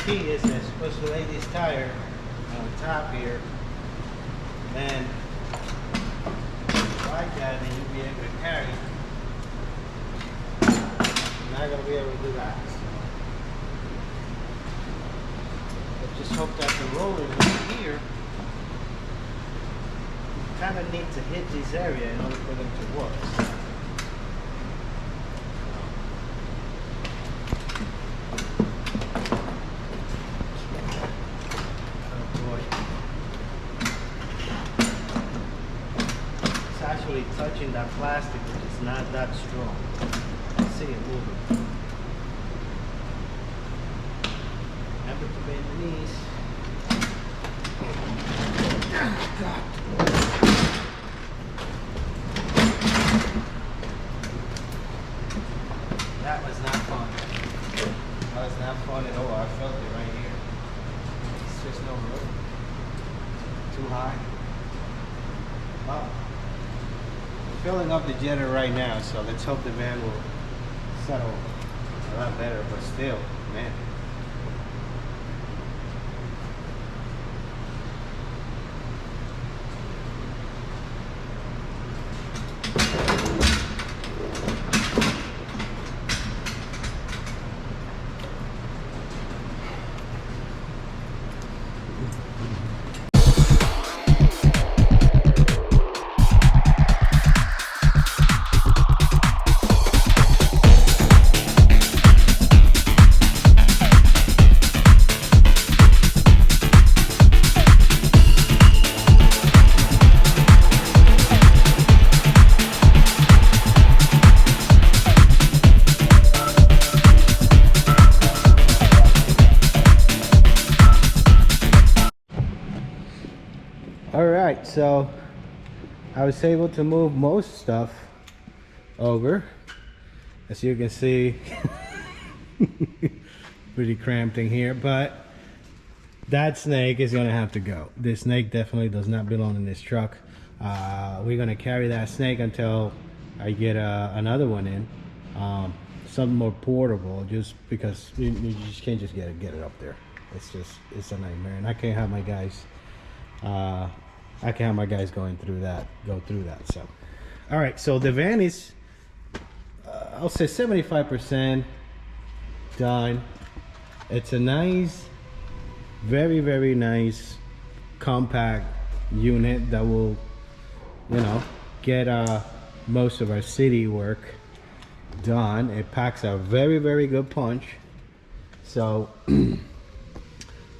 key is they're supposed to lay this tire on top here, and like that, then you'll be able to carry. You're not going to be able to do that. But just hope that the rollers over here kind of need to hit this area in order for them to work. Touching that plastic, which is not that strong. I see it moving. Remember to bend the knees. God. That was not fun. That was not fun at all. I felt it right here. It's just no room. Too high. Wow. Filling up the jetter right now, so let's hope the van will settle a lot better, but still, man. Alright, so I was able to move most stuff over. As you can see, pretty cramped in here, but that snake is gonna have to go. This snake definitely does not belong in this truck. We're gonna carry that snake until I get another one in, something more portable, just because you just can't just get it up there. It's a nightmare, and I can't have my guys go through that. So all right, so the van is I'll say 75% done. It's a nice, very, very nice compact unit that will, you know, get most of our city work done. It packs a very, very good punch. So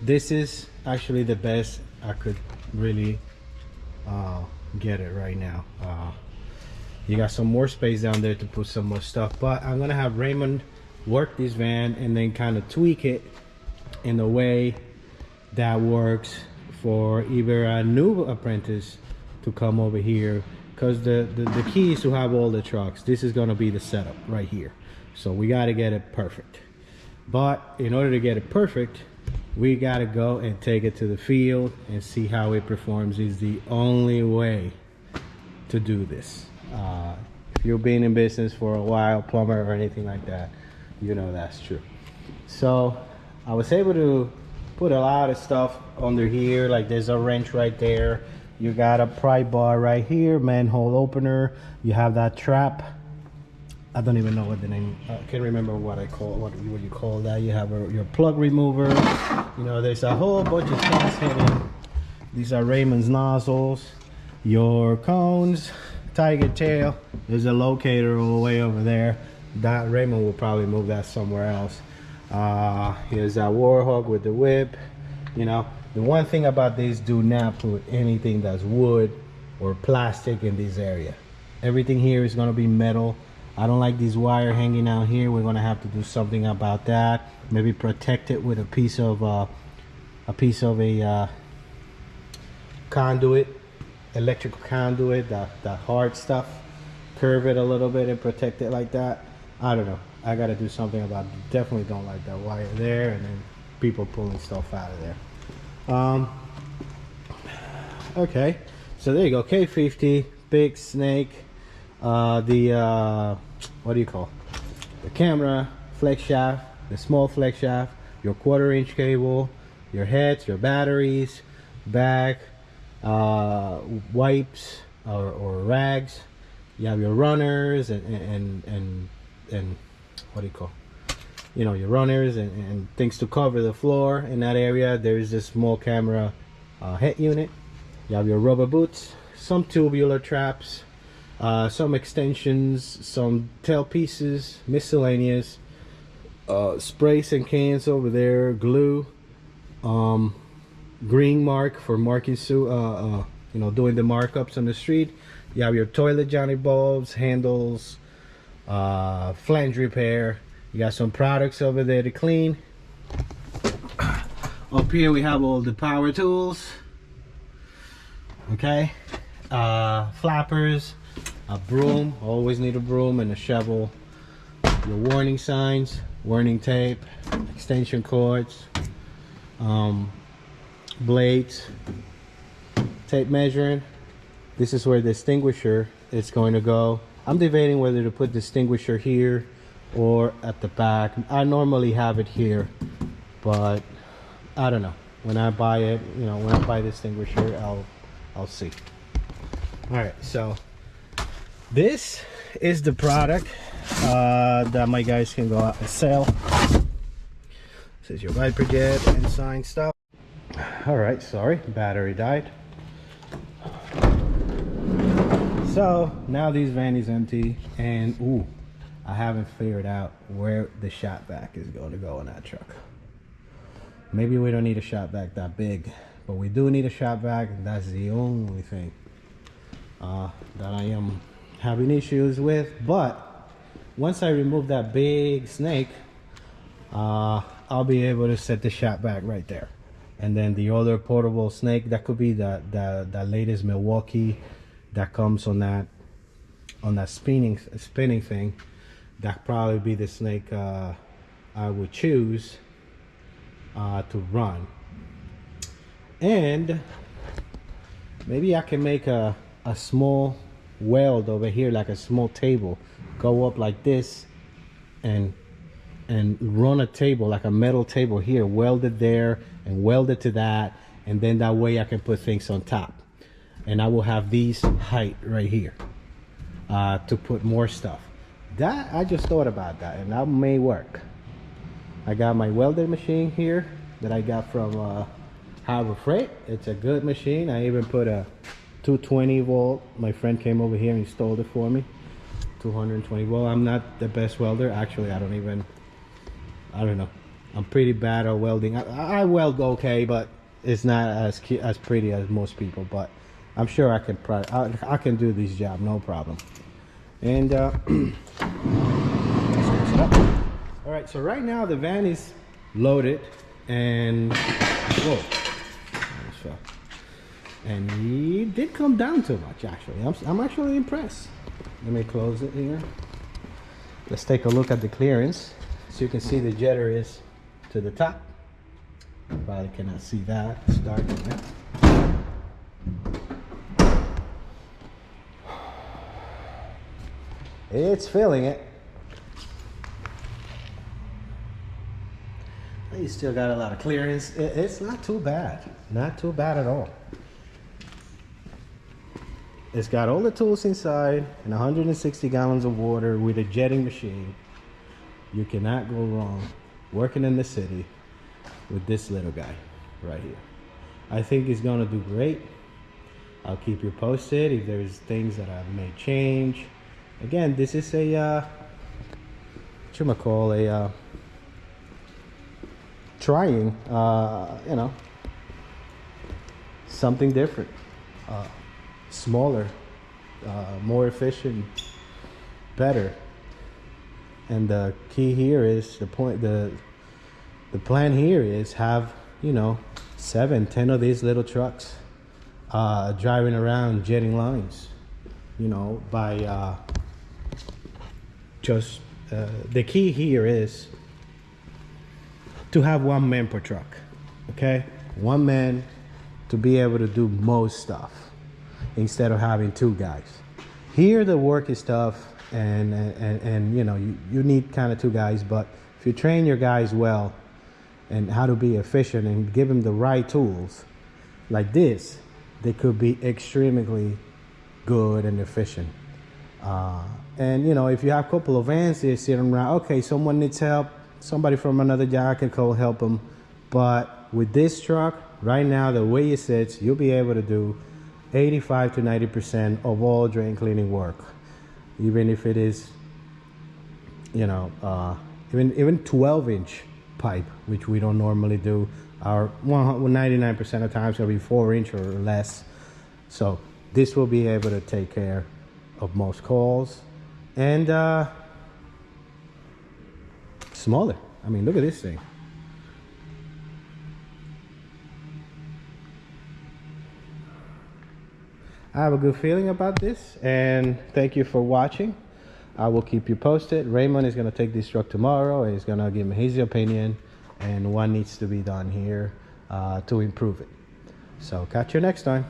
this is actually the best I could really get it right now. You got some more space down there to put some more stuff, but I'm gonna have Raymond work this van and then kind of tweak it in a way that works for either a new apprentice to come over here, because the key is to have all the trucks. This is going to be the setup right here, so we got to get it perfect. But in order to get it perfect, we got to go and take it to the field and see how it performs. Is the only way to do this. If you've been in business for a while, plumber or anything like that, you know that's true. So I was able to put a lot of stuff under here. Like there's a wrench right there, you got a pry bar right here, manhole opener, you have that trap. I don't even know what the name, I can't remember what I call, what you call that. You have your plug remover, you know, there's a whole bunch of things hidden. These are Raymond's nozzles, your cones, tiger tail. There's a locator all the way over there. That Raymond will probably move that somewhere else. Here's our Warhawk with the whip. You know, the one thing about this, do not put anything that's wood or plastic in this area. Everything here is going to be metal. I don't like these wire hanging out here. We're going to have to do something about that. Maybe protect it with a piece of a conduit, electrical conduit, that hard stuff. Curve it a little bit and protect it like that. I don't know. I got to do something about it. Definitely don't like that wire there, and then people pulling stuff out of there. Okay, so there you go. K50, big snake. What do you call the camera flex shaft, the small flex shaft, your 1/4-inch cable, your heads, your batteries, bag, wipes or rags. You have your runners and what do you call, you know, your runners and things to cover the floor. In that area there is this small camera head unit. You have your rubber boots, some tubular traps, some extensions, some tail pieces, miscellaneous, sprays and cans over there, glue, green mark for marking, you know, doing the markups on the street. You have your toilet Johnny bulbs, handles, flange repair. You got some products over there to clean. Up here we have all the power tools. Okay, flappers, a broom, always need a broom, and a shovel. Your warning signs, warning tape, extension cords, blades, tape measuring. This is where the extinguisher is going to go. I'm debating whether to put the extinguisher here or at the back. I normally have it here, but I don't know. When I buy it, you know, when I buy the extinguisher, I'll see. All right, so this is the product that my guys can go out and sell. This is your ViperJet ensign stuff. All right, sorry, battery died. So now these van is empty, and ooh, I haven't figured out where the shop vac is going to go in that truck. Maybe we don't need a shop vac that big, but we do need a shop vac, and that's the only thing that I am having issues with. But once I remove that big snake, I'll be able to set the shop vac right there. And then the other portable snake, that could be the latest Milwaukee that comes on that spinning thing. That probably be the snake I would choose to run. And maybe I can make a small weld over here, like a small table, go up like this, and run a table, like a metal table here, weld it there and weld it to that, and then that way I can put things on top, and I will have these height right here to put more stuff. That I just thought about that, and that may work. I got my welding machine here that I got from Harbor Freight. It's a good machine. I even put a 220 volt. My friend came over here and installed it for me. 220 volt. I'm not the best welder. Actually, I don't know. I'm pretty bad at welding. I weld okay, but it's not as pretty as most people. But I'm sure I can do this job, no problem. And all right, so right now the van is loaded, and whoa, and he did come down too much. Actually, I'm actually impressed. Let me close it here. Let's take a look at the clearance. So you can see the jetter is to the top. You probably cannot see that. It's dark in there. It's filling it. You still got a lot of clearance. It's not too bad. Not too bad at all. It's got all the tools inside and 160 gallons of water with a jetting machine. You cannot go wrong working in the city with this little guy right here. I think he's gonna do great. I'll keep you posted if there's things that I may change. Again, this is a trying, you know, something different, smaller, more efficient, better. And the key here is the plan here is have, you know, 7-10 of these little trucks driving around jetting lines, you know, by just the key here is to have one man per truck. Okay, one man to be able to do most stuff instead of having two guys. Here the work is tough, and you know, you need kind of two guys, but if you train your guys well and how to be efficient and give them the right tools like this, they could be extremely good and efficient. And you know, if you have a couple of vans there sitting around, okay, someone needs help, somebody from another job can go help them. But with this truck right now, the way it sits, you'll be able to do 85 to 90% of all drain cleaning work, even if it is, you know, even 12-inch pipe, which we don't normally do. Our 99% of the times it'll be 4-inch or less. So this will be able to take care of most calls. And smaller. I mean, look at this thing. I have a good feeling about this, and thank you for watching. I will keep you posted. Raymond is going to take this truck tomorrow, and he's going to give me his opinion and what needs to be done here to improve it. So catch you next time.